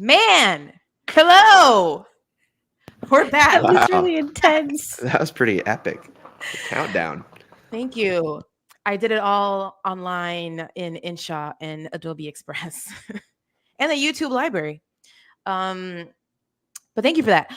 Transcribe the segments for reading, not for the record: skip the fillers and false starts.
Man, hello. We're back. That was Wow, really intense. that was pretty epic. The countdown. Thank you. I did it all online in InShot and Adobe Express and the YouTube library. Um, But thank you for that.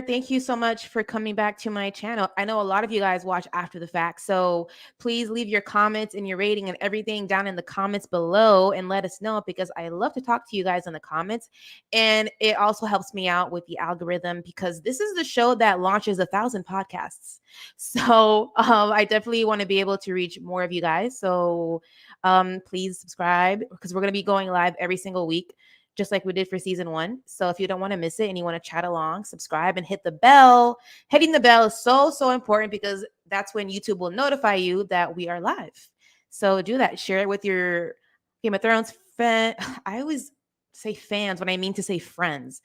Thank you so much for coming back to my channel. I know a lot of you guys watch after the fact. So please leave your comments and your rating and everything down in the comments below and let us know because I love to talk to you guys in the comments. And it also helps me out with the algorithm because this is the show that launches 1,000 podcasts. So I definitely want to be able to reach more of you guys. So please subscribe because we're going to be going live every single week just like we did for season 1. So if you don't want to miss it and you want to chat along, subscribe and hit the bell. Hitting the bell is so important because that's when YouTube will notify you that we are live. So do that. Share it with your Game of Thrones fan. I always say fans when I mean to say friends.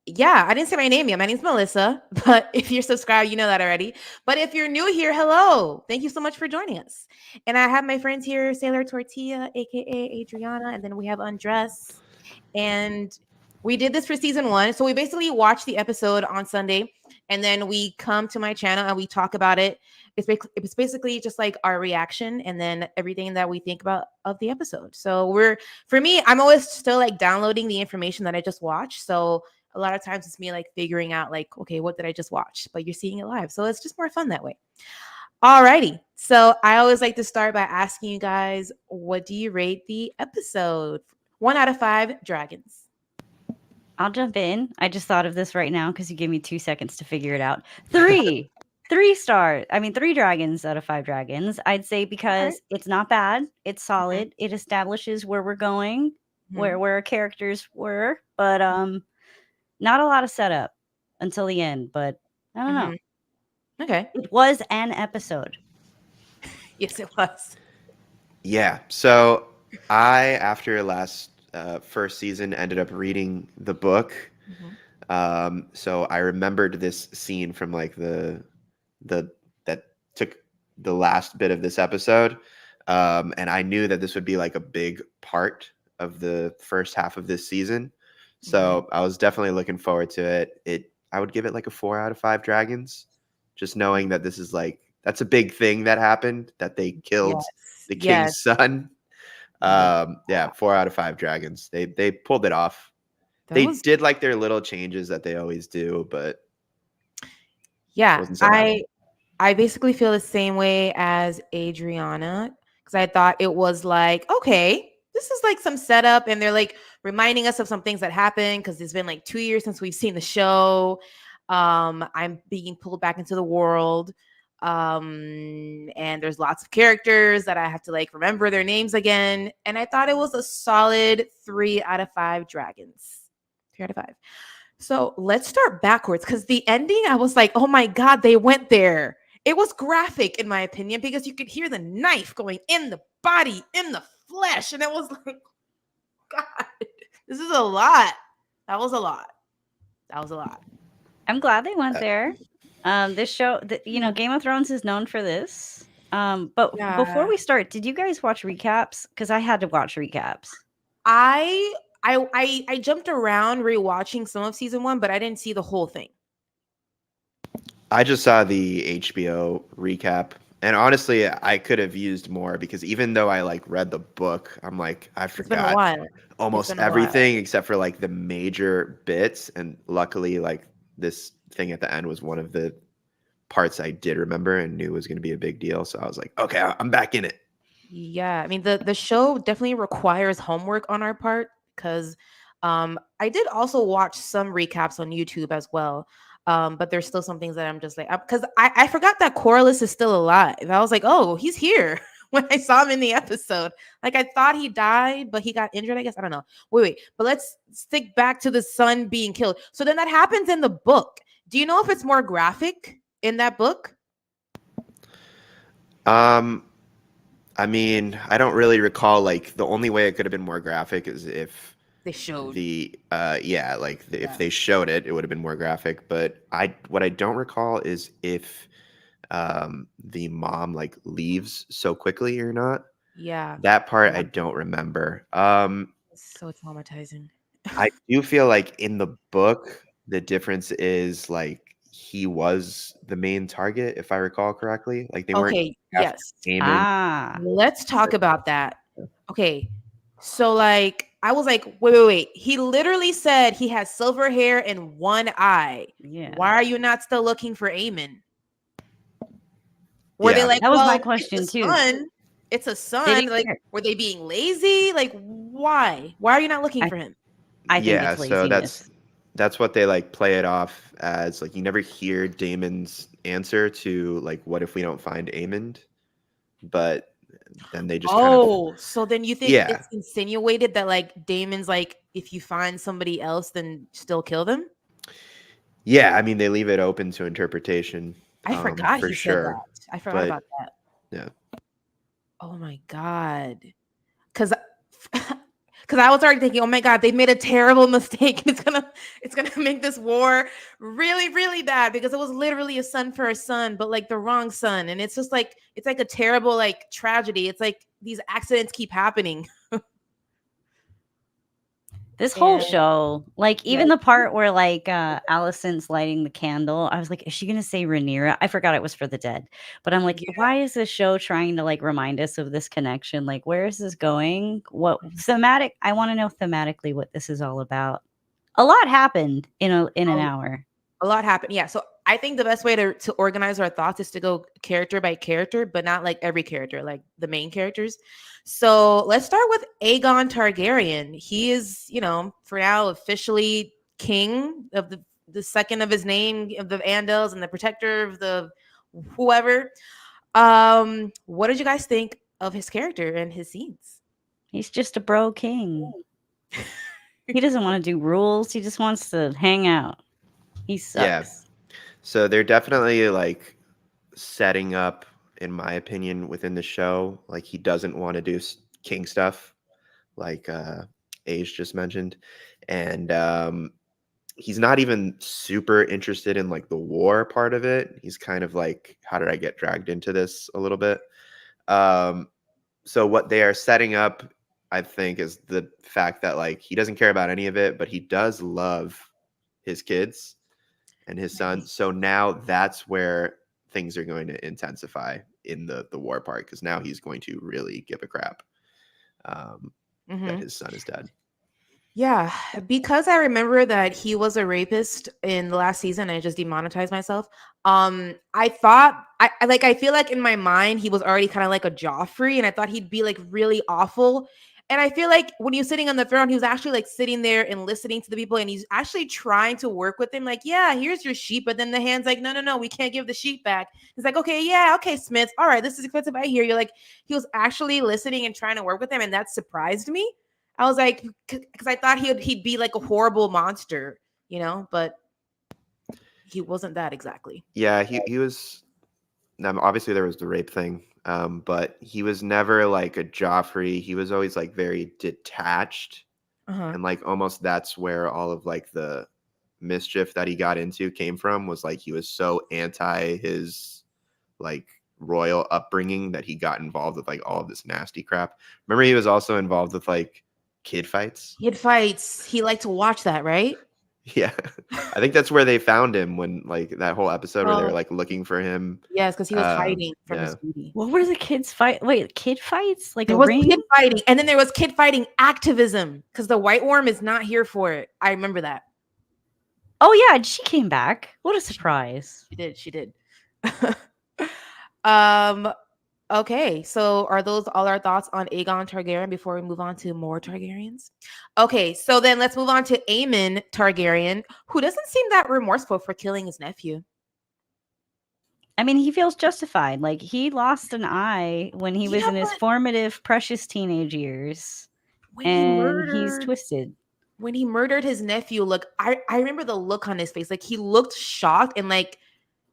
Yeah, I didn't say my name yet. My name's Melissa, but if you're subscribed, you know that already. But if you're new here, hello. Thank you so much for joining us. And I have my friends here, Sailor Tortilla, aka Adriana, and then we have Andres. And we did this for season 1. So we basically watch the episode on Sunday, and then we come to my channel and we talk about it. It's basically just like our reaction and then everything that we think about of the episode. So for me, I'm always still like downloading the information that I just watched. So a lot of times it's me like figuring out like, okay, what did I just watch? But you're seeing it live. So it's just more fun that way. Alrighty. So I always like to start by asking you guys, what do you rate the episode? 1 out of 5 dragons. I'll jump in. I just thought of this right now because you gave me 2 seconds to figure it out. 3. 3 stars. I mean, 3 dragons out of 5 dragons. I'd say because it's not bad. It's solid. It establishes where we're going, where our characters were, but not a lot of setup until the end. But I don't know. Okay. It was an episode. Yes, it was. Yeah. So after last first season, ended up reading the book. So I remembered this scene from like the that took the last bit of this episode, and I knew that this would be like a big part of the first half of this season. So I was definitely looking forward to it. I would give it like a 4 out of 5 dragons, just knowing that this is like that's a big thing that happened, that they killed the king's son. Yeah, 4 out of 5 dragons. They pulled it off. They did like their little changes that they always do, but yeah, wasn't so bad. I basically feel the same way as Adriana because I thought it was like, okay, this is like some setup, and they're like reminding us of some things that happened because it's been like 2 years since we've seen the show. I'm being pulled back into the world. And there's lots of characters that I have to like remember their names again. And I thought it was a solid 3 out of 5 dragons. 3 out of 5. So let's start backwards because the ending, I was like, oh my God, they went there. It was graphic, in my opinion, because you could hear the knife going in the body, in the flesh. And it was like, God, this is a lot. That was a lot. I'm glad they went there. This show, Game of Thrones is known for this. But before we start, did you guys watch recaps? Because I had to watch recaps. I jumped around rewatching some of season 1, but I didn't see the whole thing. I just saw the HBO recap, and honestly, I could have used more because even though I like read the book, I'm like I forgot almost everything except for like the major bits, and luckily, like this thing at the end was one of the parts I did remember and knew was going to be a big deal. So I was like, okay, I'm back in it. Yeah, I mean the show definitely requires homework on our part because I did also watch some recaps on YouTube as well. But there's still some things that I'm just like because I forgot that Corlys is still alive. I was like, oh, he's here when I saw him in the episode. Like I thought he died, but he got injured, I guess. I don't know. Wait. But let's stick back to the son being killed. So then that happens in the book. Do you know if it's more graphic in that book? I mean, I don't really recall. Like the only way it could have been more graphic is if they showed if they showed it, it would have been more graphic. But what I don't recall is if the mom like leaves so quickly or not. Yeah, that part I don't remember. So traumatizing. I do feel like in the book, the difference is like he was the main target, if I recall correctly. Like they weren't Okay, after yes. Daemon. Ah, Let's talk about that. Okay. So like I was like, wait. He literally said he has silver hair and one eye. yeah. Why are you not still looking for Aemon? Were they Yeah. like, That was my well, question it's a too. son. It's a They son. didn't Like, care. were they being lazy? Like, why? Why are you not looking I for him? I think Yeah, it's so laziness. that's what they like play it off as. Like you never hear Damon's answer to like what if we don't find Aemond, but then they just kind of Oh, so then you think yeah. it's insinuated that like Damon's like, if you find somebody else, then still kill them? Yeah, I mean they leave it open to interpretation, I forgot for he said sure. that. I forgot But about that. yeah. Oh my god. Cuz cuz I was already thinking, "Oh my god, they made a terrible mistake and it's going to make this war really really bad because it was literally a son for a son, but like the wrong son." And it's just like it's like a terrible like tragedy. It's like these accidents keep happening. This whole And show, like yeah. even the part where like Alicent's lighting the candle, I was like, is she gonna say Rhaenyra? I forgot it was for the dead. But I'm like, Yeah. why is this show trying to like remind us of this connection? Like, where is this going? What thematic? I want to know thematically what this is all about. A lot happened in an hour. A lot happened. Yeah. So I think the best way to organize our thoughts is to go character by character, but not like every character, like the main characters. So let's start with Aegon Targaryen. He is, for now officially king of the second of his name of the Andals and the protector of the whoever. What did you guys think of his character and his scenes? He's just a bro king. He doesn't want to do rules. He just wants to hang out. He Yeah. sucks. So they're definitely like setting up, in my opinion, within the show. Like he doesn't want to do king stuff, like Age just mentioned, and he's not even super interested in like the war part of it. He's kind of like, how did I get dragged into this a little bit? Um, so what they are setting up, I think, is the fact that like he doesn't care about any of it, but he does love his kids and his son. Nice. So now that's where things are going to intensify in the war part because now he's going to really give a crap that Mhm. his son is dead. Yeah, because I remember that he was a rapist in the last season. I just demonetized myself. I thought I feel like in my mind he was already kind of like a Joffrey, and I thought he'd be like really awful. And I feel like when he was sitting on the throne, he was actually like sitting there and listening to the people, and he's actually trying to work with them. Like, yeah, here's your sheep, but then the hand's like, no, we can't give the sheep back. He's like, okay, yeah, okay, Smiths, all right, this is expensive. I hear you. Like, he was actually listening and trying to work with them, and that surprised me. I was like, because I thought he'd be like a horrible monster, but he wasn't that exactly. Yeah, he was. Obviously, there was the rape thing, but he was never like a Joffrey. He was always like very detached, Uh-huh. and like almost that's where all of like the mischief that he got into came from. Was like he was so anti his like royal upbringing that he got involved with like all of this nasty crap. Remember, he was also involved with like kid fights. He had fights. He liked to watch that, right? Yeah, I think that's where they found him when like that whole episode where they were Oh, like looking for him. yes, because he was hiding from his Yeah, duty. What were the kids fight? Wait, kid fights? Like There a was kid ring? fighting, and then there was kid fighting activism because the White Worm is not here for it. I remember that. Oh yeah, she came back. What a surprise. She did. um. Okay, so are those all our thoughts on Aegon Targaryen before we move on to more Targaryens? Okay, so then let's move on to Aemon Targaryen, who doesn't seem that remorseful for killing his nephew. I mean, he feels justified. Like he lost an eye when he was Yeah, in his but formative, precious teenage years, when he and he's murdered twisted. when he murdered his nephew, look, I remember the look on his face. Like he looked shocked and like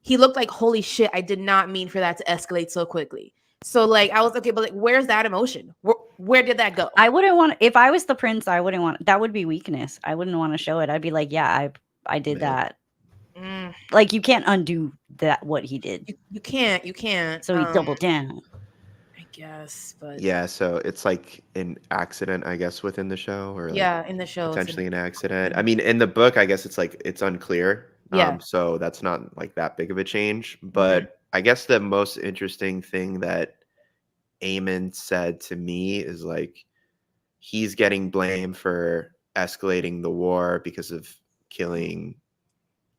he looked like, holy shit, I did not mean for that to escalate so quickly. So like I was okay, but like where's that emotion? Where did that go? I wouldn't want if I was the prince. I wouldn't want that. Would be weakness. I wouldn't want to show it. I'd be like, yeah, I did man. that. Mm, Like you can't undo that what he did. you can't. So he doubled down. I guess, but Yeah, so it's like an accident, I guess, within the show, or like yeah, in the show, it's potentially an accident. I mean, in the book, I guess it's like it's unclear. yeah. So that's not like that big of a change. Mhm. But I guess the most interesting thing that Eamon said to me is like he's getting blamed for escalating the war because of killing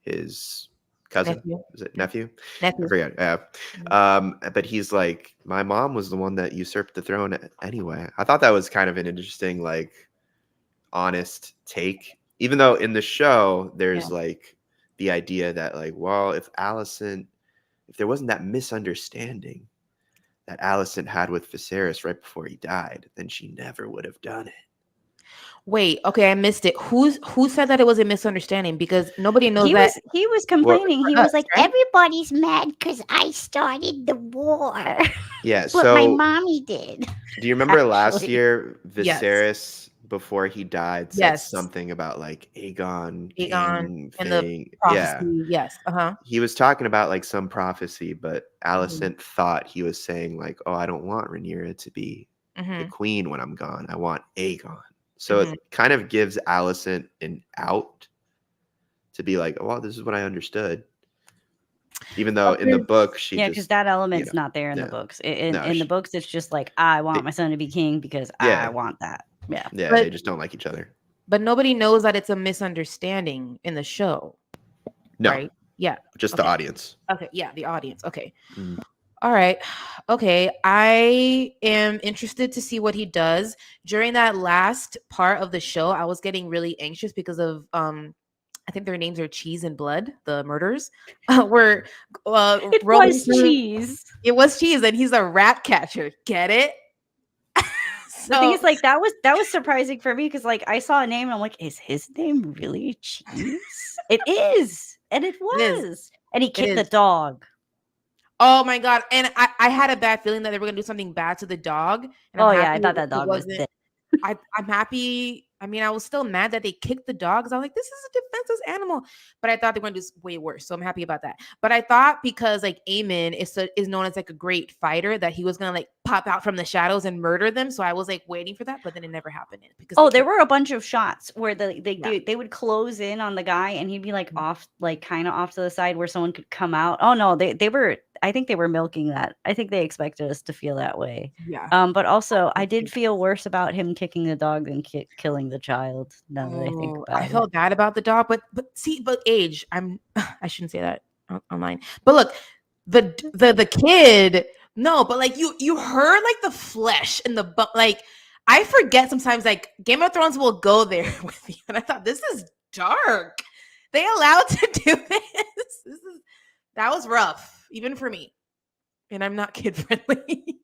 his cousin. Nephew. Is it Yep. nephew? I Nephew. forget. Yeah. Mhm. But he's like, my mom was the one that usurped the throne anyway. I thought that was kind of an interesting, like, honest take. Even though in the show Yeah. there's like the idea that like, well, if there wasn't that misunderstanding that Alicent had with Viserys right before he died, then she never would have done it. Wait, okay, I missed it. Who said that it was a misunderstanding? Because nobody knows that He was Well, complaining. He for was us, like, right? everybody's mad because I started the war. yeah. But my So mommy did. do you remember last Actually. year Yes. Viserys before he died said Yes. something about like Aegon Aegon King and the thing? Yeah. prophecy. Yes. Uh-huh. He was talking about like some prophecy, but Mhm. Alicent thought he was saying like, "Oh, I don't want Rhaenyra to be the Mhm. queen when I'm gone. I want Aegon." So it Mhm. kind of gives Alicent an out to be like, "Oh, well, this is what I understood." Even though But in the there's book she Yeah, because just, that you element's know, not there in the yeah, books. no, In the books, it's just like, I want they, my son to be king because I yeah, want that. Yeah. yeah, but they just don't like each other. but nobody knows that it's a misunderstanding in the show, No, right? Yeah. just the Okay. audience. Okay. Yeah, the audience. Okay. Mm. All right. Okay. I am interested to see what he does. During that last part of the show, I was getting really anxious because of I think their names are Cheese and Blood, the murders. Were It rolling was through. cheese. It was Cheese, and he's a rat catcher. Get it? The thing So is, like, that was surprising for me because, like, I saw a name and I'm like, is his name really Cheese? It is, and it it is. was, and he It kicked the is. dog. Oh my god. And I had a bad feeling that they were gonna do something bad to the dog. And I'm Oh yeah, I happy thought that it dog was wasn't. dead. I'm happy. I mean, I was still mad that they kicked the dog, 'cause I was like, this is a defenseless animal. But I thought they were gonna do way worse. So I'm happy about that. But I thought because like Aemon is known as like a great fighter, that he was gonna like pop out from the shadows and murder them. So I was like waiting for that, but then it never happened because they Oh, there killed. were a bunch of shots where Yeah. they would close in on the guy and he'd be like Mhm. off, like kind of off to the side where someone could come out. Oh no, they were. I think they were milking that. I think they expected us to feel that way. Yeah. But also, I did feel worse about him kicking the dog than killing the child. Now that I think Oh, I about it. felt bad about the dog, but see, but age. I shouldn't say that online. But look, the kid. No, but like you heard like the flesh and the like. I forget sometimes like Game of Thrones will go there with you, and I thought this is dark. They allowed to do this. This is that was rough, even for me, and I'm not kid friendly.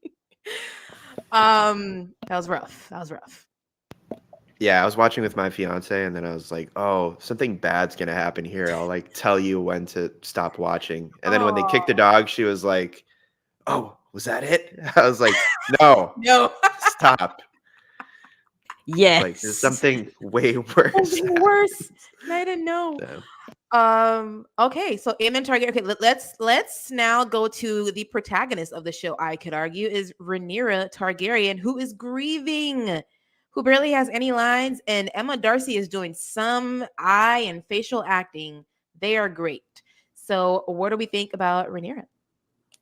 That was rough. That was rough. Yeah, I was watching with my fiance, and then I was like, "Oh, something bad's gonna happen here. I'll like tell you when to stop watching." And then when they kicked the Oh dog, she was like, "Oh, was that it?" I was like, "No, no. stop." Like, there's Yes. something way worse Something happening. worse. And I didn't know. So, Okay, so Aemon Targaryen. Okay, let's now go to the protagonist of the show. I could argue is Rhaenyra Targaryen, who is grieving, who barely has any lines, and Emma Darcy is doing some eye and facial acting. They are great. So, what do we think about Rhaenyra?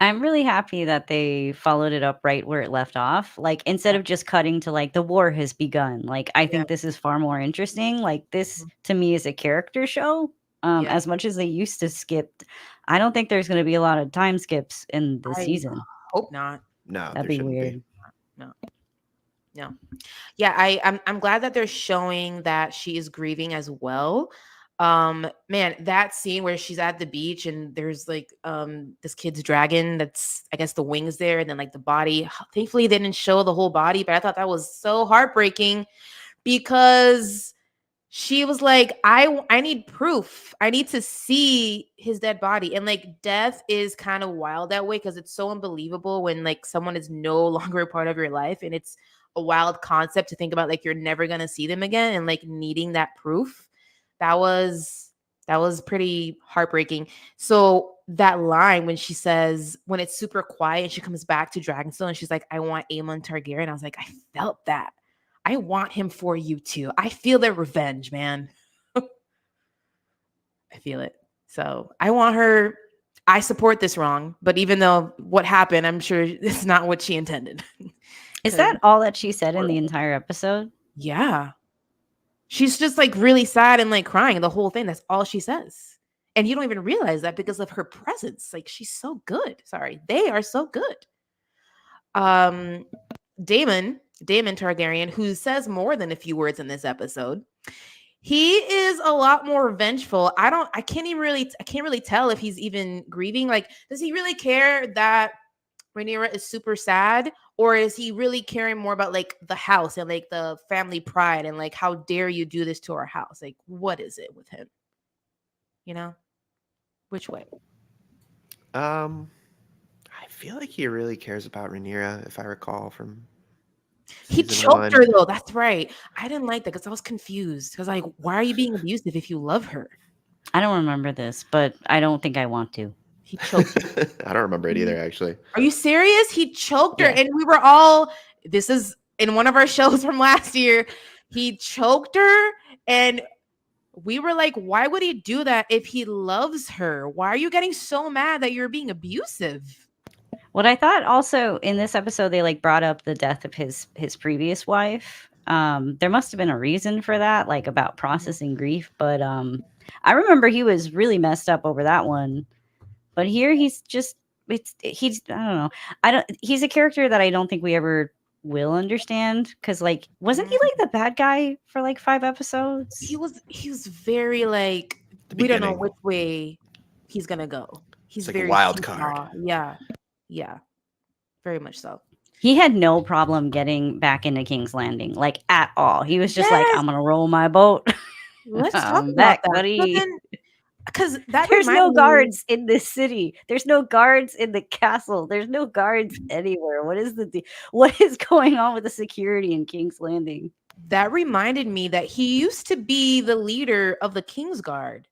I'm really happy that they followed it up right where it left off. Like, instead Yeah, of just cutting to like the war has begun. Like, I yeah, think this is far more interesting. Like, this mhm, to me is a character show. yeah. As much as they used to skip, I don't think there's going to be a lot of time skips in this I season. hope not. no, That'd there be shouldn't be. weird. No, no. Yeah, I'm glad that they're showing that she is grieving as well. Man, that scene where she's at the beach and there's like this kid's dragon that's I guess the wings there and then like the body. Thankfully they didn't show the whole body, but I thought that was so heartbreaking because she was like I need proof. I need to see his dead body. And like death is kind of wild that way because it's so unbelievable when like someone is no longer a part of your life, and it's a wild concept to think about like you're never going to see them again and like needing that proof. That was That was pretty heartbreaking. So that line when she says, when it's super quiet, she comes back to Dragonstone and she's like, I want Aemon Targaryen. I was like, I felt that. I want him for you too. I feel the revenge, man. I feel it. So I want her. I support this wrong, but even though what happened, I'm sure it's not what she intended. Is that all that she said in the entire episode? Yeah. She's just like really sad and like crying the whole thing. That's all she says. And you don't even realize that because of her presence. Like she's so good. Sorry. They are so good. Daemon Targaryen, who says more than a few words in this episode. He is a lot more vengeful. I can't really tell if he's even grieving. Like, does he really care that Rhaenyra is super sad? Or is he really caring more about like the house and like the family pride and like, how dare you do this to our house? Like, what is it with him? You know? Which way? I feel like he really cares about Rhaenyra, if I recall from He season choked her one. though. That's right. I didn't like that because I was confused. Because like, why are you being abusive if you love her? I don't remember this, but I don't think I want to. He choked her. I don't remember it either, actually. Are you serious? He choked her, Yeah. and we were all. This is in one of our shows from last year. He choked her, and we were like, "Why would he do that if he loves her? Why are you getting so mad that you're being abusive?" What I thought also in this episode, they like brought up the death of his previous wife. There must have been a reason for that, like about processing grief. But I remember he was really messed up over that one. But here he's just he's I don't know. He's a character that I don't think we ever will understand because like wasn't he like the bad guy for like 5 episodes? He was very like we don't know which way he's gonna go. He's like a very wild seesaw. card. Yeah, very much so. He had no problem getting back into King's Landing, like at all. He was just like, I'm gonna roll my boat. Let's talk I'm about back, that, buddy. Because that There's no reminded me- guards in this city. There's no guards in the castle. There's no guards anywhere. What is what is going on with the security in King's Landing? That reminded me that he used to be the leader of the Kingsguard.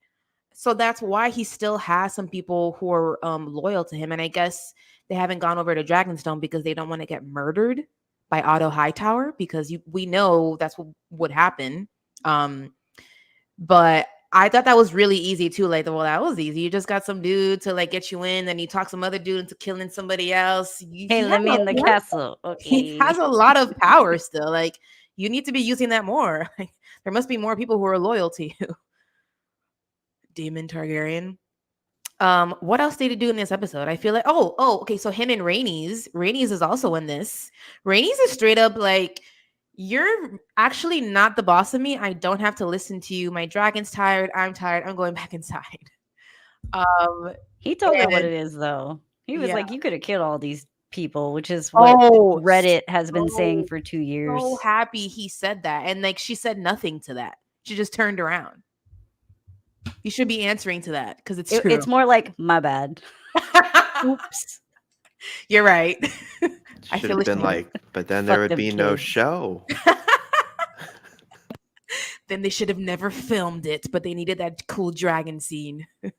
So that's why he still has some people who are loyal to him. And I guess they haven't gone over to Dragonstone because they don't want to get murdered by Otto Hightower because we know that's what would happen. But I thought that was really easy too. Like, well, that was easy. You just got some dude to like get you in, then you talk some other dude into killing somebody else. Hey, let me in the castle. Okay. He has a lot of power still. Like, you need to be using that more. Like, there must be more people who are loyal to you. Daemon Targaryen. What else did he do in this episode? I feel like okay. So him and Rhaenys is also in this. Rhaenys is straight up like, you're actually not the boss of me. I don't have to listen to you. My dragon's tired. I'm tired. I'm going back inside. He told her what it is, though. He was like, you could have killed all these people, which is what Reddit has been saying for 2 years. So happy he said that. And like, she said nothing to that. She just turned around. You should be answering to that because it's true. It's more like, my bad. Oops. You're right. I should have been like, but then there would be no show. Then they should have never filmed it, but they needed that cool dragon scene. Who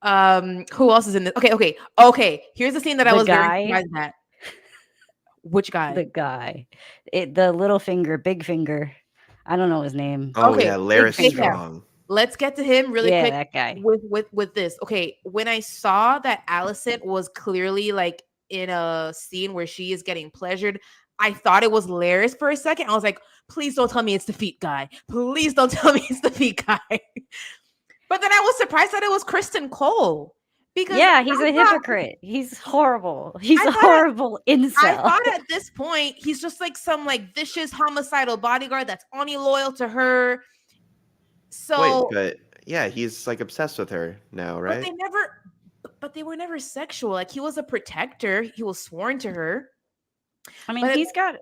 else is in this? Okay. Here's the scene that I was very surprised at. Which guy? The guy. The little finger, big finger. I don't know his name. Oh, yeah, Larys Strong. Let's get to him really quick. That guy. With this. Okay, when I saw that Alicent was clearly like in a scene where she is getting pleasured, I thought it was Larys for a second. I was like, please don't tell me it's the feet guy. Please don't tell me it's the feet guy. But then I was surprised that it was Criston Cole. Because he's a hypocrite. He's horrible. He's a horrible incel. I thought at this point, he's just like some like vicious homicidal bodyguard that's only loyal to her. So wait, but yeah, he's like obsessed with her now, right? But they were never sexual. Like, he was a protector. He was sworn to her. I mean, he's got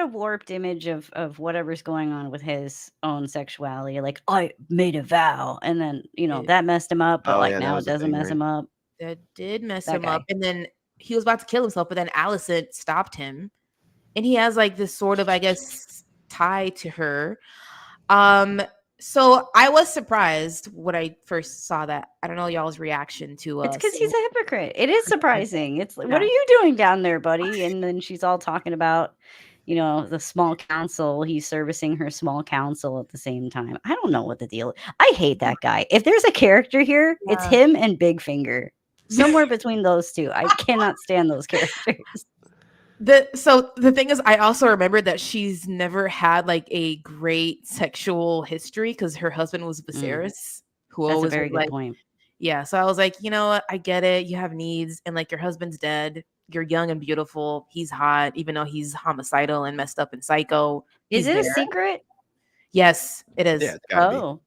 a warped image of whatever's going on with his own sexuality. Like, I made a vow, and then that messed him up. But now it doesn't mess him up. That did mess him up, and then he was about to kill himself, but then Alicent stopped him, and he has like this sort of, I guess, tie to her. So I was surprised when I first saw that. I don't know y'all's reaction to It's because seeing he's a hypocrite. It is surprising. It's like, what are Yeah. you doing down there, buddy? And then she's all talking about, the small council. He's servicing her small council at the same time. I don't know what the deal is. I hate that guy. If there's a character here, it's Yeah. him and Big Finger. Somewhere between those two. I cannot stand those characters. So the thing is, I also remembered that she's never had like a great sexual history because her husband was Viserys, who That's a always very was good like, point. yeah. So I was like, you know what? I get it. You have needs, and like your husband's dead. You're young and beautiful. He's hot, even though he's homicidal and messed up and psycho. Is He's it a there. secret? Yes, it is. Yeah, it's gotta be. Oh.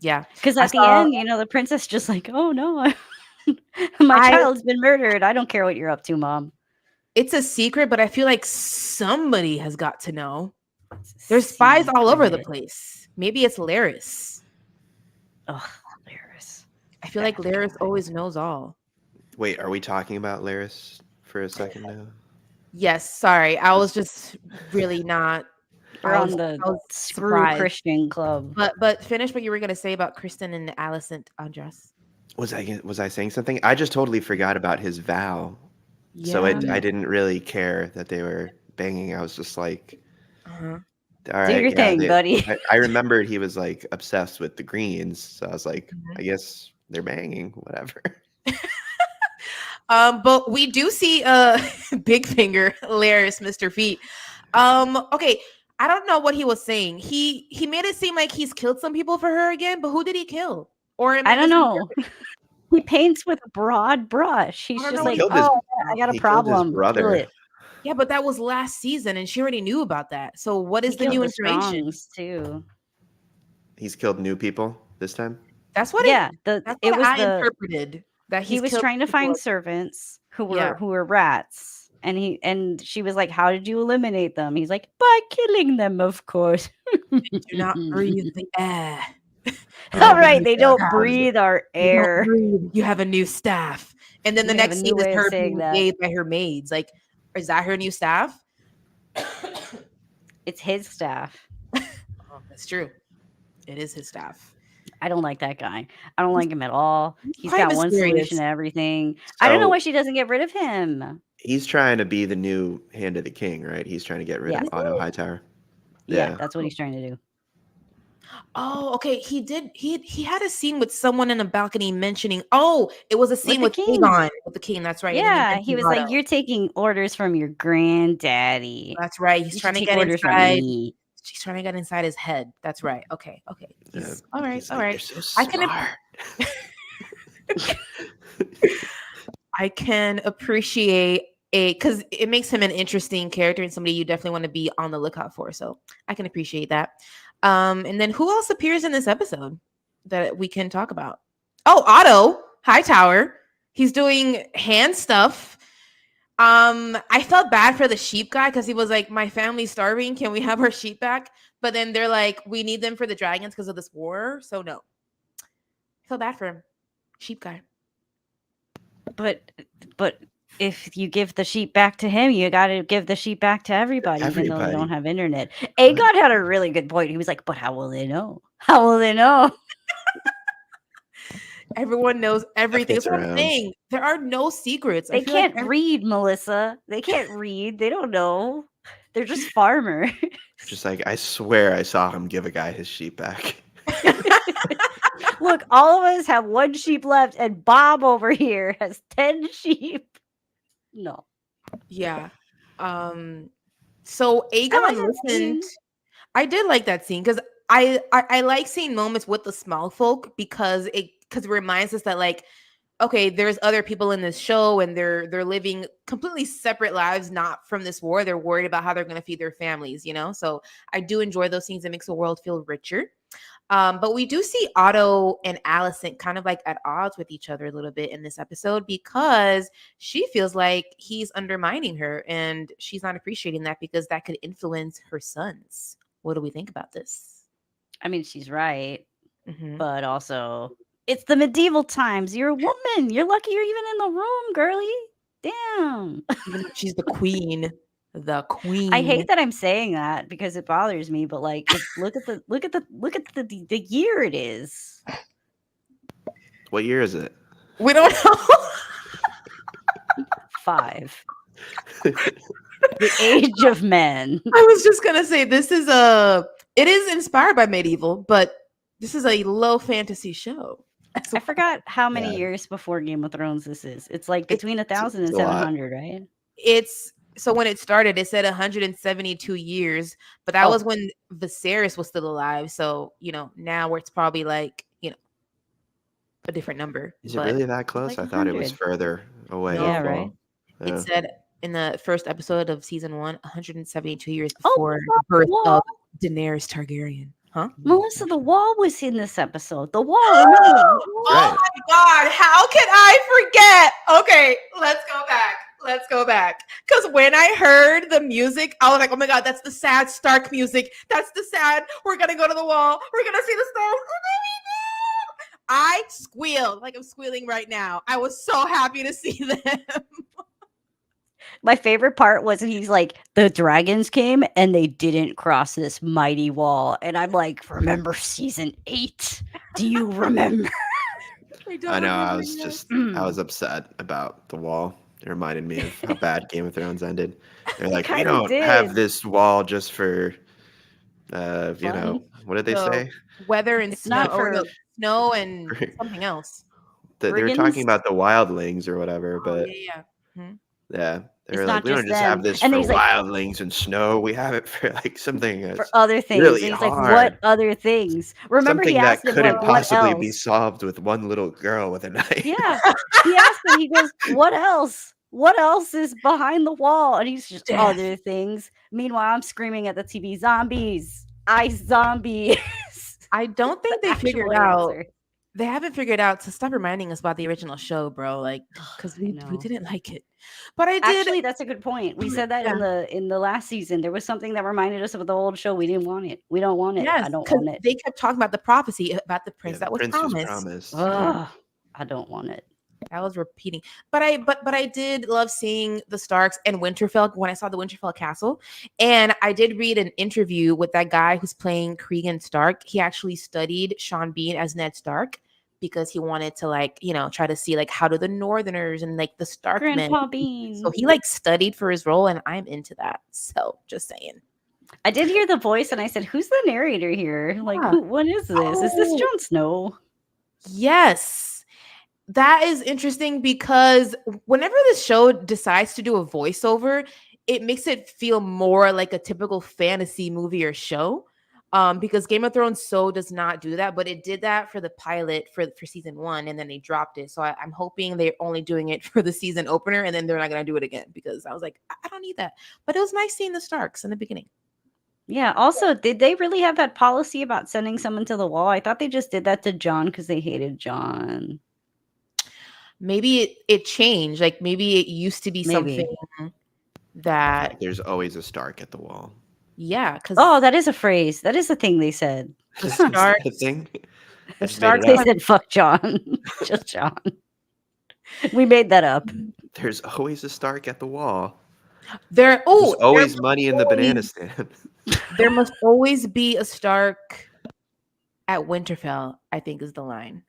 Yeah. Because I at the saw. end, the princess just like, oh no, my I. child's been murdered. I don't care what you're up to, Mom. It's a secret, but I feel like somebody has got to know. There's spies all over the Secret. place. Maybe it's Laris. Ugh, Laris. I feel like Laris always knows all. Wait, are we talking about Laris for a second now? Yes, sorry. I was just really not. We're I on was, the I was Screw surprised. Christian Club. But finish what you were gonna say about Criston and Alicent Andres. Was I saying something? I just totally forgot about his vow. So I didn't really care that they were banging. I was just like, Uh-huh. all Do right, your thing, buddy. I remembered he was like obsessed with the greens, so I was like, Mhm. I guess they're banging, whatever. But we do see Big Finger, Laris, Mr. Feet. Okay, I don't know what he was saying. He made it seem like he's killed some people for her again, but who did he kill? Or am I I don't missing know. He paints with a broad brush. He's I don't just know like, what Killed his- I got a he killed his problem. Kill brother. it. Yeah, but that was last season, and she already knew about that. So what is He the killed new the information? Strongs too. He's killed new people this time. That's what Yeah, that's it what was I the interpreted. That he he's was killed trying to people. find servants who Yeah. were rats, and she was like, "How did you eliminate them?" He's like, "By killing them, of course." Do not breathe the air. All right, they don't Yeah. breathe our You don't air. breathe. You have a new staff. And then the We have a next new scene is way of her saying being that. bathed by her maids. Like, is that her new staff? It's his staff. Oh, that's true. It is his staff. I don't like that guy. I don't like him at all. He's quite got one solution mysterious. to everything. I don't know So- why she doesn't get rid of him. He's trying to be the new Hand of the King, right? He's trying to get rid Yeah. of Otto Hightower. Yeah, Yeah. that's what he's trying to do. Oh, okay. He did. He had a scene with someone in a balcony mentioning. Oh, it was a scene the with king. Aegon with the king. That's right. And then Yeah, he mentioned was like, Otto. "You're taking orders from your granddaddy. That's right. He's You trying should to take get orders from inside. me." She's trying to get inside his head. That's right. Okay. He's all right. He's All like, right. "You're so I can smart." I can appreciate because it makes him an interesting character and somebody you definitely want to be on the lookout for. So I can appreciate that. And then who else appears in this episode that we can talk about? Oh, Otto Hightower. He's doing hand stuff. I felt bad for the sheep guy because he was like, my family's starving. Can we have our sheep back? But then they're like, we need them for the dragons because of this war. So no. I feel bad for him. Sheep guy. But if you give the sheep back to him, you got to give the sheep back to everybody, even though they Everybody. don't have internet. Aegon had a really good point. He was like, "But how will they know? How will they know?" Everyone knows everything. gets That's what I'm around. saying. There are no secrets. They can't read, Melissa. They can't read. They don't know. They're just farmers. Just like, I swear I saw him give a guy his sheep back. Look, all of us have one sheep left, and Bob over here has 10 sheep. No. Yeah. So Aegon like that listened. scene. I did like that scene because I like seeing moments with the small folk because it reminds us that like, okay, there's other people in this show and they're living completely separate lives, not from this war. They're worried about how they're going to feed their families, you know? So I do enjoy those things. It makes the world feel richer. But we do see Otto and Alicent kind of like at odds with each other a little bit in this episode because she feels like he's undermining her and she's not appreciating that because that could influence her sons. What do we think about this? I mean, she's right, Mhm. but also it's the medieval times. You're a woman. You're lucky you're even in the room, girly. Damn. Even though she's the queen the queen. I hate that I'm saying that because it bothers me, but like, look at the year it is. What year is it? We don't know. 5. The age of men. I was just gonna say this is it is inspired by medieval, but this is a low fantasy show. I forgot how many Yeah. years before Game of Thrones this is. It's like between 1,000 and it's a lot. 700, right? It's so when it started, it said 172 years, but that was when Viserys was still alive. So now where it's probably like a different number. Is it really that close? like I thought it was 100. further away. No. Yeah, right. Yeah. It said in the first episode of season 1, 172 years Oh, before the birth what? of Daenerys Targaryen. Huh? Melissa, the wall was in this episode. The wall. Remember? Right. Oh my God, how can I forget? Okay, let's go back. Because when I heard the music, I was like, oh my God, that's the sad Stark music. That's the sad, we're going to go to the wall. We're going to see the stone. I squealed like I'm squealing right now. I was so happy to see them. My favorite part was he's like, the dragons came and they didn't cross this mighty wall. And I'm like, remember season 8? Do you remember? I know. I was upset about the wall. It reminded me of how bad Game of Thrones ended. They're like, we don't have this wall just for, what did they say? Weather and It's snow, not for snow and something else. They were talking about the wildlings or whatever, but yeah. Yeah. They It's were not like, we don't just just them. have this And for he's like- wildlings and snow. We have it for like something for that's other things. really And he's like, hard. what other things? Remember something he that asked him, couldn't like, what possibly else? be solved with one little girl with a knife. Yeah. He asked him, he goes, what else? What else is behind the wall? And he's just Death. other things. Meanwhile, I'm screaming at the TV, zombies, ice zombies. I don't think they Actual figured out. answer. They haven't figured out to stop reminding us about the original show, bro. Like, because we know. didn't like it. But I did. Actually, that's a good point. We said that in the last season. There was something that reminded us of the old show. We didn't want it. We don't want it. Yes, I don't 'cause want it. they kept talking about the prophecy about the prince Yeah, that the was prince promised. Ugh, I don't want it. I was repeating, but I did love seeing the Starks and Winterfell when I saw the Winterfell castle, and I did read an interview with that guy who's playing Cregan Stark. He actually studied Sean Bean as Ned Stark because he wanted to try to see how do the Northerners and the Stark men. Grandpa Bean. So he studied for his role, and I'm into that. So just saying. I did hear the voice, and I said, "Who's the narrator here? Like, what is this? Is this Jon Snow?" Yes. That is interesting because whenever the show decides to do a voiceover, it makes it feel more like a typical fantasy movie or show. Because Game of Thrones does not do that, but it did that for the pilot for season 1, and then they dropped it. So I'm hoping they're only doing it for the season opener, and then they're not going to do it again because I was like, I don't need that. But it was nice seeing the Starks in the beginning. Yeah. Also, did they really have that policy about sending someone to the wall? I thought they just did that to Jon because they hated Jon. Maybe it changed. Maybe it used to be something that there's always a Stark at the wall. Yeah, because that is a phrase. That is a thing they said. The Starks. The thing. The Starks. They said, "Fuck Jon," just Jon. We made that up. There's always a Stark at the wall. There's always money in the banana stand. There must always be a Stark at Winterfell, I think is the line.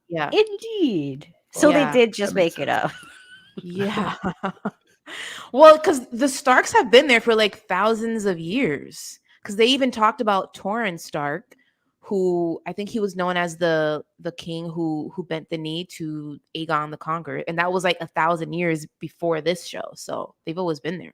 Yeah. Indeed. So they did just make it up. Yeah. Well, because the Starks have been there for thousands of years. Because they even talked about Torrhen Stark, who I think he was known as the king who bent the knee to Aegon the Conqueror, and that was 1,000 years before this show. So they've always been there.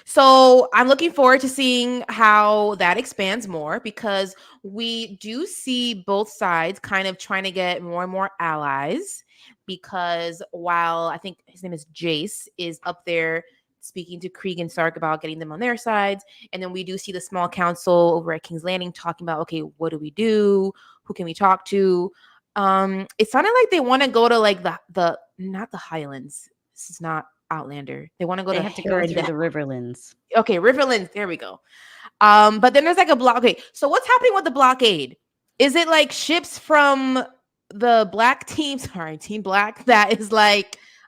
So I'm looking forward to seeing how that expands more because we do see both sides kind of trying to get more and more allies. Because while I think his name is Jace is up there speaking to Cregan Stark about getting them on their sides, and then we do see the small council over at King's Landing talking about, okay, what do we do? Who can we talk to? It sounded like they want to go to the not the Highlands. This is not Outlander. They want to go. They have to go through the Riverlands. Okay, Riverlands. There we go. But then there's a block. Okay, so what's happening with the blockade? Is it ships from the black team? Sorry, Team Black. That is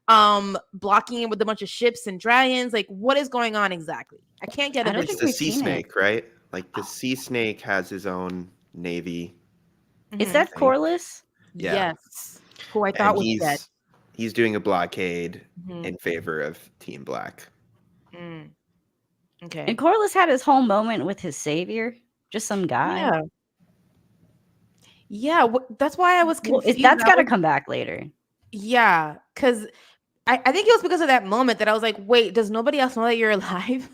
blocking it with a bunch of ships and dragons. Like, what is going on exactly? I can't get I a don't It's think visual. the we've sea seen it. snake, right? Like the sea snake has his own navy, Is Mhm. I that think. Corliss? Yeah. Yes, who I And thought was dead. he's doing a blockade Mhm. in favor of Team Black. Mm, And okay. Corliss had his whole moment with his savior, just some guy. Yeah. Yeah. That's why I was Well, confused. that's got to come back later. Yeah, because I think it was because of that moment that I was like, wait, does nobody else know that you're alive?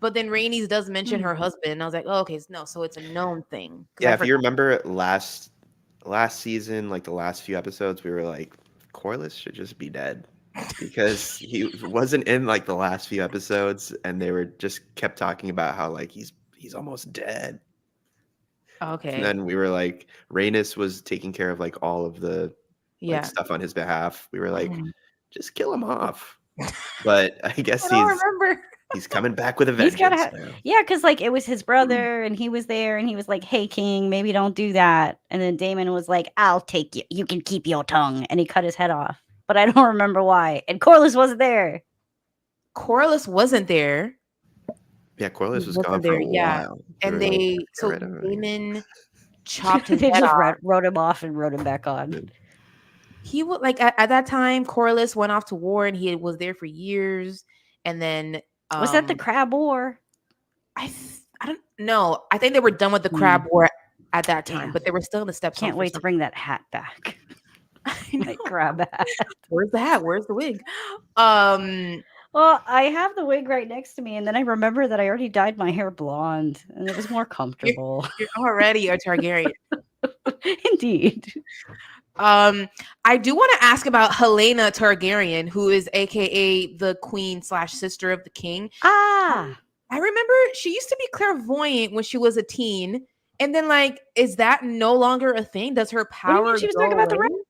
But then Rhaenys does mention her husband, and I was like, oh, okay, no, so it's a known thing. Because Yeah, I if you forgot. remember last season, like the last few episodes, we were like, Corliss should just be dead. Because he wasn't in like the last few episodes, and they were just kept talking about how like he's almost dead. And Okay. then we were like, Rhaenys was taking care of like all of the like Yeah. stuff on his behalf. We were like, Mhm. just kill him off. But I guess I don't remember. he's coming back with a He's got to vengeance have, now. yeah, because like it was his brother and he was there and he was like, hey, King, maybe don't do that. And then Daemon was like, I'll take you. You can keep your tongue. And he cut his head off. But I don't remember why. And Corliss wasn't there. Corliss wasn't there. Yeah, He Corliss was gone wasn't for there. a Yeah. while. They And were like, they, get so rid of him. Daemon chopped his They head just off. wrote him off and wrote him back on. He would like at that time, Corliss went off to war and he was there for years. And then Was that the Crab War? I don't know. I think they were done with the crab war at that time, Damn. but they were still in the steps. Can't wait to bring that hat back. I know. My crab hat. Where's the hat? Where's the wig? Well, I have the wig right next to me, and then I remember that I already dyed my hair blonde, and it was more comfortable. You're already a Targaryen. Indeed. I do want to ask about Helena Targaryen, who is AKA the queen / sister of the king. Ah, I remember she used to be clairvoyant when she was a teen, and then like, is that no longer a thing? Does her what do you mean power she was go talking about the away? rats?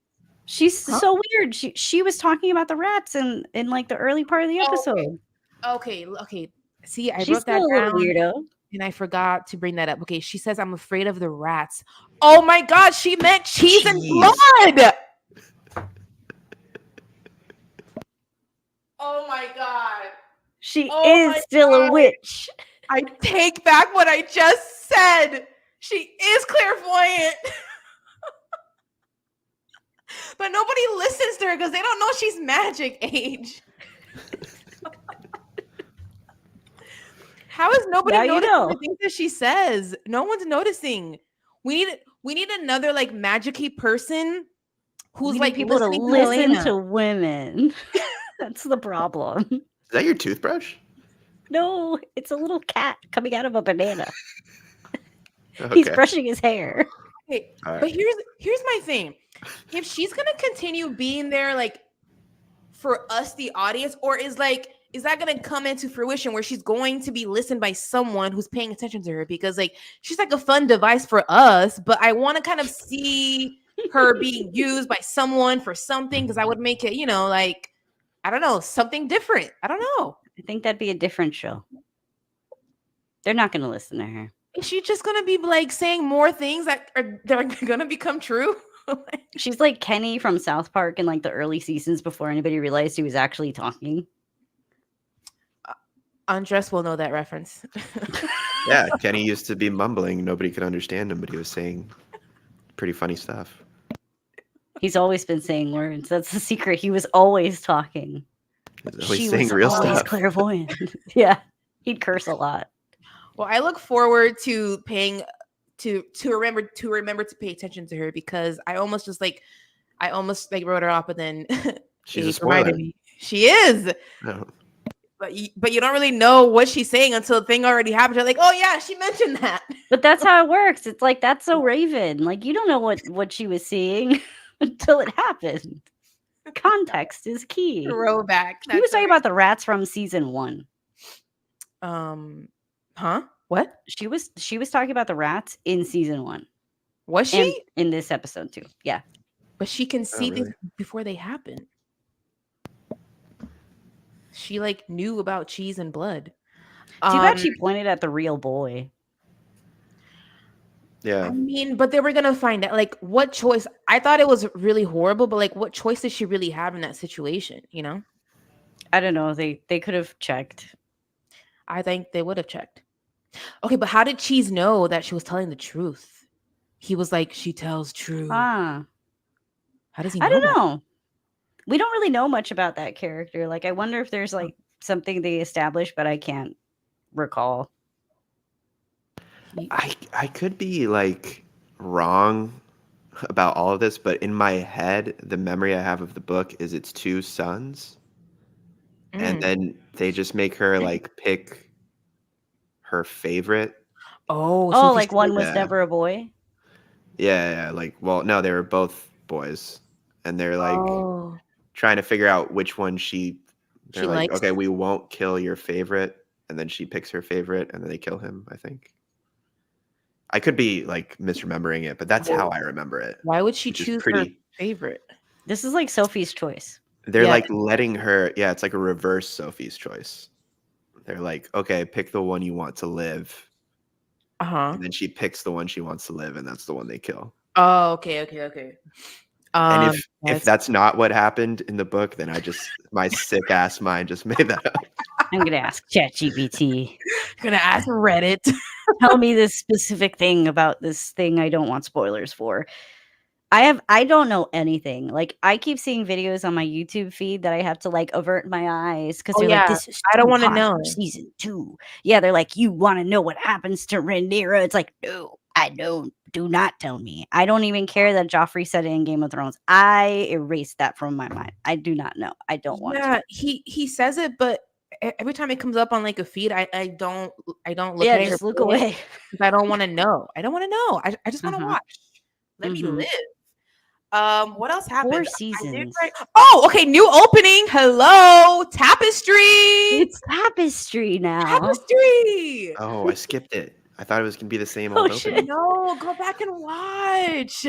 She's Huh? so weird. She was talking about the rats in like the early part of the Oh, episode. Okay. See, I She's wrote that still a little down. weirdo. And I forgot to bring that up. Okay, she says, I'm afraid of the rats. Oh my God, she meant cheese and Cheese. blood. Oh my God. She Oh is my still a God. witch. I take back what I just said. She is clairvoyant. But nobody listens to her because they don't know she's magic age. How is nobody Now you noticing know. the things that she says? No one's noticing. We need another like magic-y person who's We need like people to listening to listen Helena. to women. That's the problem. Is that your toothbrush? No, it's a little cat coming out of a banana. Okay. He's brushing his hair. Okay, All but right. here's my thing. If she's gonna continue being there, like for us, the audience, or is that gonna come into fruition where she's going to be listened by someone who's paying attention to her? Because like she's like a fun device for us, but I want to kind of see her being used by someone for something because I would make it, like I don't know, something different. I don't know. I think that'd be a different show. They're not going to listen to her. Is she just gonna be like saying more things that are gonna become true? She's like Kenny from South Park in like the early seasons before anybody realized he was actually talking. Undress will know that reference. Yeah, Kenny used to be mumbling. Nobody could understand him, but he was saying pretty funny stuff. He's always been saying words. That's the secret. He was always talking. He was always She saying was real always stuff. clairvoyant. Yeah, he'd curse a lot. Well, I look forward to paying to remember to pay attention to her because I almost wrote her off, but then She's a it reminded spoiler. me she is. No. But you don't really know what she's saying until the thing already happened. You're like, oh yeah, she mentioned that. But that's how it works. It's like that's so Raven. Like you don't know what she was seeing until it happened. Context is key. Throwback. He was talking about the rats from season 1. Huh? What? She was talking about the rats in season 1. Was she? And in this episode too. Yeah. But she can see really? things before they happen. She like knew about cheese and blood. Too bad she pointed at the real boy. Yeah. I mean, but they were gonna find out like what choice. I thought it was really horrible, but like what choice did she really have in that situation? You know, I don't know. They could have checked. I think they would have checked. Okay, but how did Cheese know that she was telling the truth? He was like, she tells truth. Ah, How does he I know don't that? know. We don't really know much about that character. Like, I wonder if there's like something they established, but I can't recall. He, I could be like wrong about all of this, but in my head, the memory I have of the book is it's two sons, and mm. then they just make her like pick her favorite. Oh, Oh, Sophie. like one was Yeah. never a boy. Yeah, like well, no, they were both boys, and they're like Oh, trying to figure out which one they're she like, likes. okay, we won't kill your favorite, and then she picks her favorite, and then they kill him, I think. I could be like misremembering it, but that's how I remember it, Why would she which is choose her pretty. favorite? This is like Sophie's choice. They're Yeah. like letting her, yeah, it's like a reverse Sophie's choice. They're like, okay, pick the one you want to live, Uh huh. and then she picks the one she wants to live, and that's the one they kill. Oh, okay. And if That's that's not what happened in the book, then my sick ass mind just made that up. I'm gonna ask ChatGPT. gonna ask Reddit. Tell me this specific thing about this thing I don't want spoilers for. I don't know anything. Like, I keep seeing videos on my YouTube feed that I have to like avert my eyes because Oh they're like, yeah, this is I don't too want to hot know. for season 2. Yeah, they're like, you want to know what happens to Rhaenyra? It's like, no, I don't. Do not tell me. I don't even care that Joffrey said it in Game of Thrones. I erased that from my mind. I do not know. I don't want to. Yeah, he says it, but every time it comes up on like a feed, I don't look Yeah, at it or just look play it away. 'cause I don't want to know. I don't want to know. I just want to Uh-huh. watch. Let me Mhm. live. What else 4 happened? I did seasons. write. Oh, okay. New opening. Hello, Tapestry. It's Tapestry now. Tapestry. Oh, I skipped it. I thought it was gonna be the same Oh old shit. opening. No, go back and watch.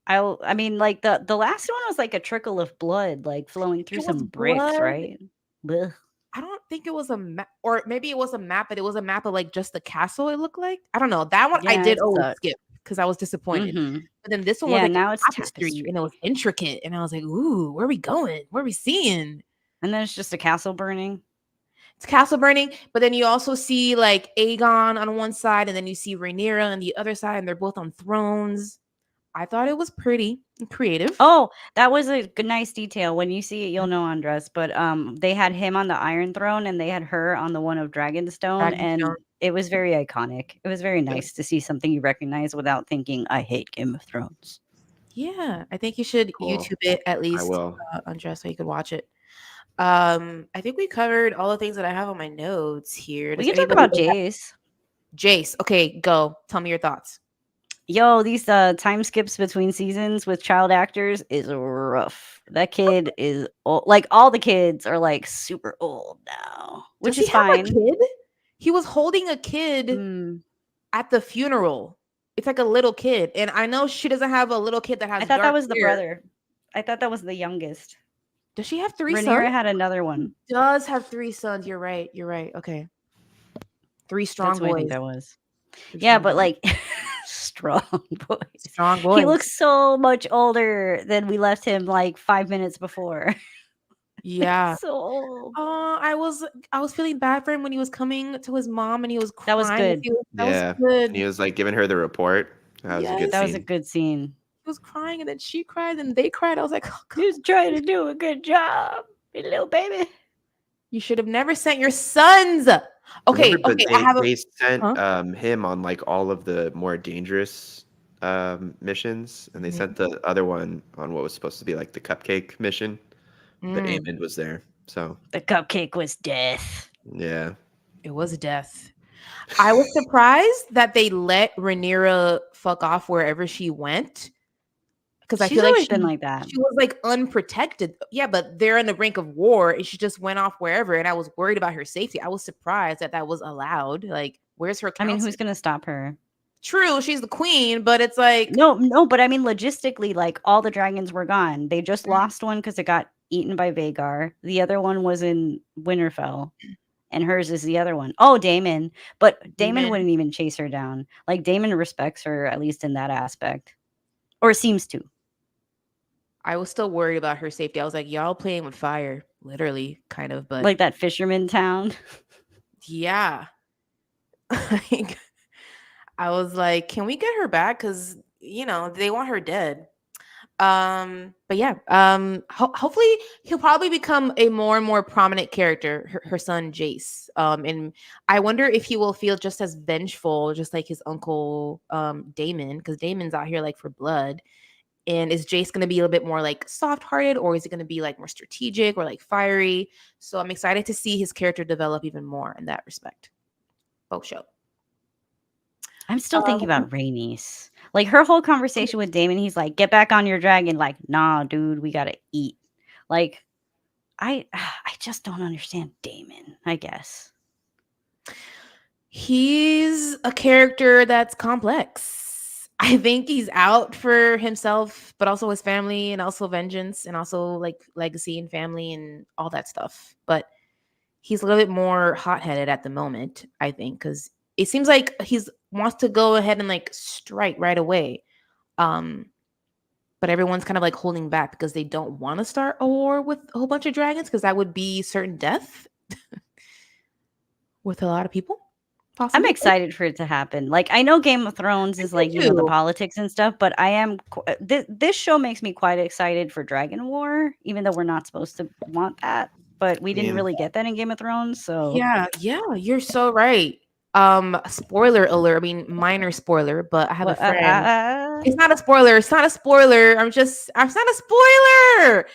I mean, like, the last one was like a trickle of blood, like, flowing through It was some bricks, blood. right? Blech. I don't think it was a map, or maybe it was a map, but it was a map of like just the castle. It looked like I don't know. That one I Yeah, did it always sucked. skip because I was disappointed. Mhm. But then this one was Yeah, like a now it's tapestry, and Tapestry. it was intricate, and I was like, "Ooh, where are we going? What are we seeing?" And then it's just a castle burning. It's castle burning, but then you also see like Aegon on one side, and then you see Rhaenyra on the other side, and they're both on thrones. I thought it was pretty and creative. Oh, that was a good nice detail. When you see it, you'll know, Andres, but, they had him on the Iron Throne, and they had her on the one of Dragonstone, and Dragonstone. it was very iconic. It was very Yeah. nice to see something you recognize without thinking, "I hate Game of Thrones." Yeah, I think you should Cool. YouTube it at I least, will. Andres, so you could watch it. I think we covered all the things that I have on my notes here. We Does can talk anybody about Jace. Jace, okay, go. Tell me your thoughts. Yo, these time skips between seasons with child actors is rough. That kid is old. Like, all the kids are like super old now, Does which he is have a fine. kid? He was holding a kid Mm, at the funeral. It's like a little kid. And I know she doesn't have a little kid that I has thought that dark was the hair. brother. I thought that was the youngest. Does she have 3 sons? Rhaenyra had another one. Does have 3 sons. You're right. You're right. Okay. 3 strong That's what I think boys. that was. 3 Yeah, strong but boys. like strong boys. Strong He boys. looks so much older than we left him like 5 minutes before. Yeah. So old. I was feeling bad for him when he was coming to his mom and he was That was crying. good. That was Yeah. good. And he was like giving her the report. That was a good Yes. That was a scene. good scene. He was crying and then she cried and they cried. I was like, oh, He God. was trying to do a good job, you little baby. You should have never sent your sons. Okay, Remember, but okay. I have a they sent huh? him on like all of the more dangerous missions, and they Mhm. sent the other one on what was supposed to be like the cupcake mission, but Mm, Aemond was there. So The cupcake was death. yeah, it was death. I was surprised that they let Rhaenyra fuck off wherever she went. Because I She's feel like always she been like that. she was like unprotected. Yeah, but they're in the brink of war and she just went off wherever. And I was worried about her safety. I was surprised that that was allowed. Like, where's her I mean, counsel? who's gonna stop her? True, she's the queen, but it's like, No, but I mean, logistically, like, all the dragons were gone. They just mm, lost one because it got eaten by Vhagar. The other one was in Winterfell. and hers is the other one. Oh, Daemon. But Daemon Demon. wouldn't even chase her down. Like, Daemon respects her, at least in that aspect. Or seems to. I was still worried about her safety. I was like, y'all playing with fire, literally, kind of. But Like that fisherman town. yeah, like, I was like, can we get her back? Because they want her dead. But yeah, hopefully he'll probably become a more and more prominent character. Her son Jace. And I wonder if he will feel just as vengeful, just like his uncle, Damon, because Damon's out here like for blood. And is Jace going to be a little bit more like soft-hearted, or is it going to be like more strategic or like fiery? So I'm excited to see his character develop even more in that respect. Both show. I'm still thinking about Rhaenys. Like, her whole conversation with Daemon, he's like, get back on your dragon. Like, nah, dude, we gotta eat. Like, I just don't understand Daemon, I guess. He's a character that's complex. I think he's out for himself, but also his family, and also vengeance, and also like legacy and family and all that stuff. But he's a little bit more hot-headed at the moment, I think, because it seems like he's wants to go ahead and like strike right away. But everyone's kind of like holding back because they don't want to start a war with a whole bunch of dragons, because that would be certain death with a lot of people. I'm Possibly. excited for it to happen. Like, I know Game of Thrones is like, the politics and stuff, but I am this show makes me quite excited for Dragon War, even though we're not supposed to want that. But we didn't really get that in Game of Thrones, so yeah, you're so right. Spoiler alert. I mean, minor spoiler, but I have a friend. It's not a spoiler. It's not a spoiler. I'm not a spoiler.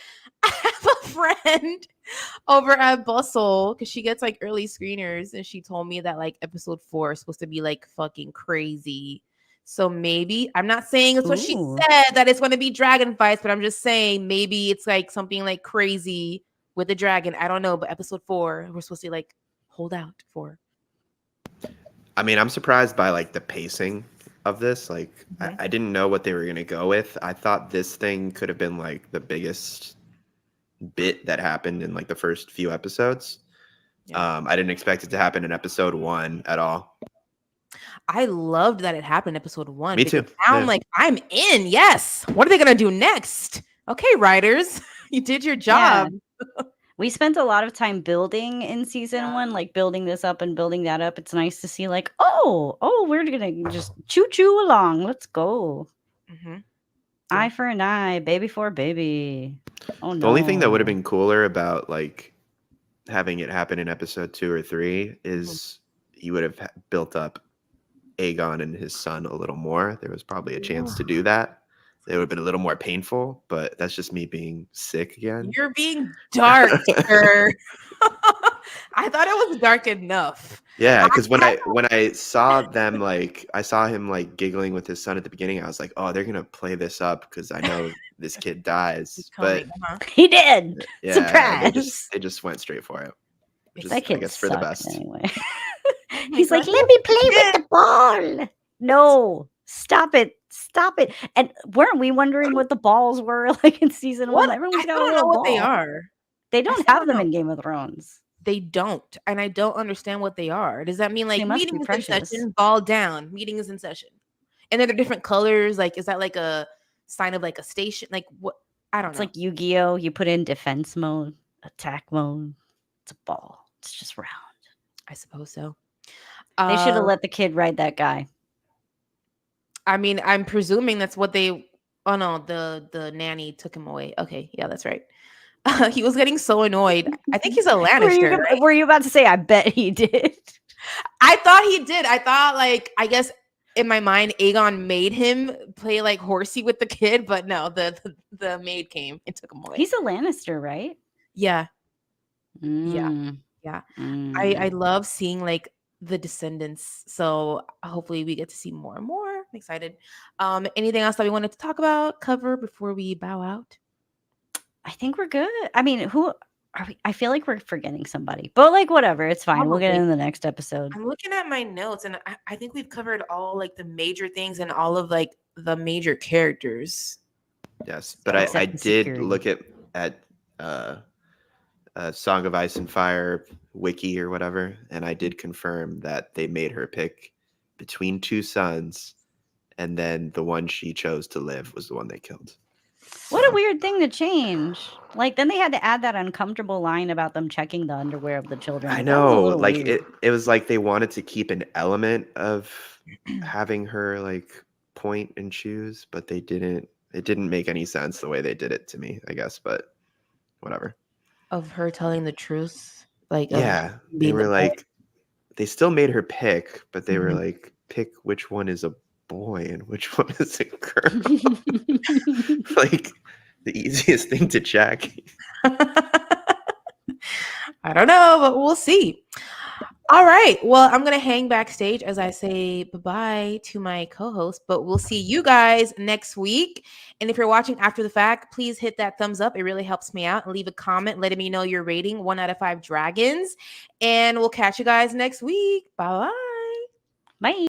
I have a friend over at Bustle because she gets like early screeners, and she told me that like episode 4 is supposed to be like fucking crazy. So maybe, I'm not saying it's what she said that it's going to be dragon fights, but I'm just saying maybe it's like something like crazy with the dragon. I don't know, but episode 4 we're supposed to like hold out for. I mean, I'm surprised by like the pacing of this. Like, I didn't know what they were going to go with. I thought this thing could have been like the biggest bit that happened in like the first few episodes. I didn't expect it to happen in episode 1 at all. I loved that it happened in episode 1. Me too. Now I'm like, I'm in. Yes. What are they gonna do next? Okay, writers, you did your job. Yeah. We spent a lot of time building in season 1, like building this up and building that up. It's nice to see like, oh, we're gonna just choo along. Let's go. Eye for an eye, baby for a baby. Oh no. The only thing that would have been cooler about like having it happen in episode 2 or 3 is you would have built up Aegon and his son a little more. There was probably a chance to do that. It would have been a little more painful, but that's just me being sick again. You're being dark, sir. I thought it was dark enough. Yeah, because when I saw them, like, I saw him like giggling with his son at the beginning, I was like, oh, they're gonna play this up because I know this kid dies. But he did. Yeah, surprise. They just went straight for it. Which is, that kid I guess, for the best. Anyway. He's like, let me play with the ball. No, stop it. And weren't we wondering what the balls were like in season 1? Everyone's got a little what ball. they are. They don't have them in Game of Thrones. They don't, and I don't understand what they are. Does that mean like meeting is in session, ball down, meeting is in session, and they're different colors? Like, is that like a sign of like a station? Like, what? I don't know. It's like Yu-Gi-Oh! You put in defense mode, attack mode. It's a ball. It's just round. I suppose so. They should have let the kid ride that guy. I mean, I'm presuming that's what they. Oh no, the nanny took him away. Okay, yeah, that's right. He was getting so annoyed. I think he's a Lannister. Were you about to say, I bet he did? I thought he did. I thought, like, I guess in my mind, Aegon made him play like horsey with the kid, but no, the maid came and took him away. He's a Lannister, right? Yeah. Yeah. I love seeing like the descendants. So hopefully we get to see more and more. I'm excited. Anything else that we wanted to talk about, cover before we bow out? I think we're good. I mean, who are we? I feel like we're forgetting somebody, but like whatever, it's fine. We'll get in the next episode. I'm looking at my notes, and I think we've covered all like the major things and all of like the major characters. Yes, but I did look at Song of Ice and Fire wiki or whatever, and I did confirm that they made her pick between two sons, and then the one she chose to live was the one they killed. What a weird thing to change. Like, then they had to add that uncomfortable line about them checking the underwear of the children. I Like, that was a know, little like weird. it was like they wanted to keep an element of having her like point and choose, but they didn't. It didn't make any sense the way they did it to me, I guess, but whatever. Of her telling the truth, like of Yeah, they being the were boy. like, they still made her pick, but they were Mhm. like, pick which one is a boy and which one is a girl. Like the easiest thing to check. I don't know, but we'll see. All right. Well, I'm going to hang backstage as I say bye-bye to my co-host, but we'll see you guys next week. And if you're watching after the fact, please hit that thumbs up. It really helps me out. And leave a comment letting me know your rating, 1 out of 5 dragons. And we'll catch you guys next week. Bye-bye. Bye.